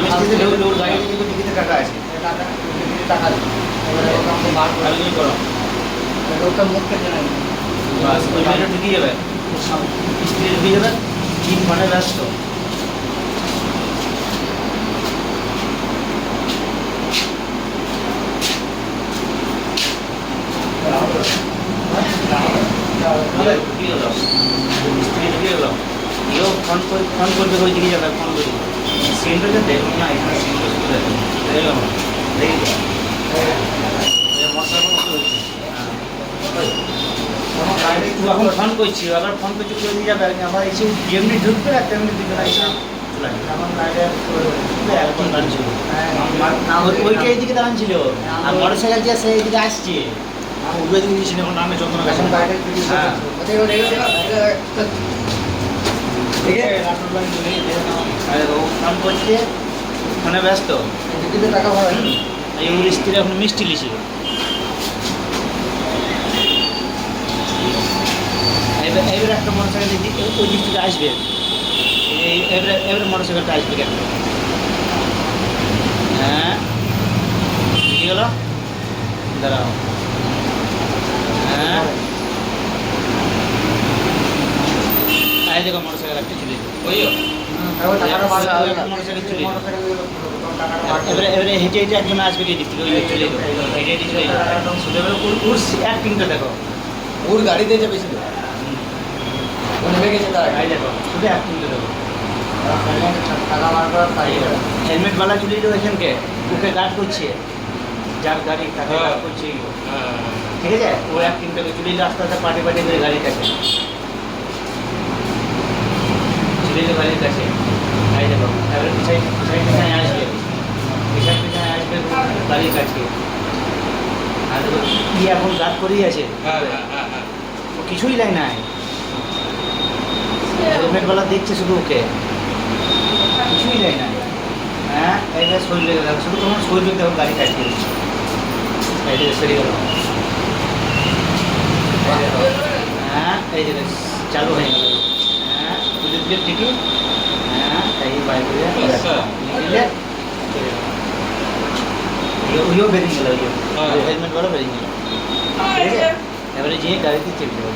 মিস্ত্রিতে ওর গাড়িতে কিন্তু টিকিটে টাকা আছে। টাকা আলোচনা করো। ওটা মুখ কেটে নেয়। বাস ওই গাড়িটা ঢুকে যাবে, মিস্ত্রি ঢুকে যাবে, 3 ঘন্টা ব্যস্ত। ঢুকে গেল, মিস্ত্রি ঢুকে গেল, এও ফোন করবে, ওই দিকে যাবে, ফোন করবে সেন্টারকে দেখুন না, এখানে সেন্টার শুরু দেখুন, দেখলাম দেখি মশলার মতো হয়েছে। এখন ফোন করছি, আবার ফোন করছি করে দিয়ে যাবে, আবার এসে যেমনি ঢুকবে আর তেমনি দিকে এসে চলে আসবে। এখন গাড়ি ছিল না, ওইটা এইদিকে দাঁড়ান ছিল, আর মোটর সাইকেল যে সে এইদিকে আসছে, আমি উঠবে দিকে দিয়েছি, এখন নামে যত্ন কাছে। হ্যাঁ ফোন করছে, ফোনে ব্যস্ত, টাকা ভাড়া এই ওর স্ত্রী এখন মিষ্টি লিছে। এবার একটা মোটর সাইকেল ওই দিক থেকে আসবে, এবারে মোটর সাইকেলটা আসবে কেন? হ্যাঁ ঠিক গেল, দাঁড়াও। হ্যাঁ এই দেখো মোটর সাইকেল একটা চলে এবারে হেঁটে হেঁটে একজন আসবে কি দিক থেকে, ওই চলে এলো, হেঁটে হেঁটে চলে এলো। শুধু এবারে ওর অ্যাক্টিংটা দেখো, ওর গাড়িতে যাবে ছিল ও নেমে গেছে তার এই দেখো শুধু অ্যাক্টিংটা দেখো। টাকা বার করার তাই হেলমেটওয়ালা চলে এলো এখানকে, ওকে গার্ড করছে, যার গাড়ি তাকে গার্ড করছে, ঠিক আছে? ও অ্যাক্টিংটাকে চলে এলো আস্তে আস্তে পাটে পাটে করে গাড়িটাকে চলে এলো গাড়ির কাছে। এই দেখো এবারে পিছাই পিছাই আসবে, পিছাই আসবে গাড়ির কাছে, আর দেখো কি এখন গার্ড করেই আছে, ও কিছুই লাই নাই, হেলমেটওয়ালা দেখছে শুধু ওকে, কিছুই লাই নাই। হ্যাঁ এইবার শরীরে গেল, শুধু তোমার শরীরে দেখো গাড়ি কাটতে দিচ্ছে, এই যে সেরে গেল। হ্যাঁ এই যে চালু হয়ে গেল। হ্যাঁ তুলে দিলে টিকিট, হ্যাঁ এই বাইক নিলে ওইও বেরিয়ে গেল, ওইও হেলমেটওয়ালা বেরিয়ে গেল, ঠিক আছে? এবারে যেয়ে গাড়িতে চেপে দেবো।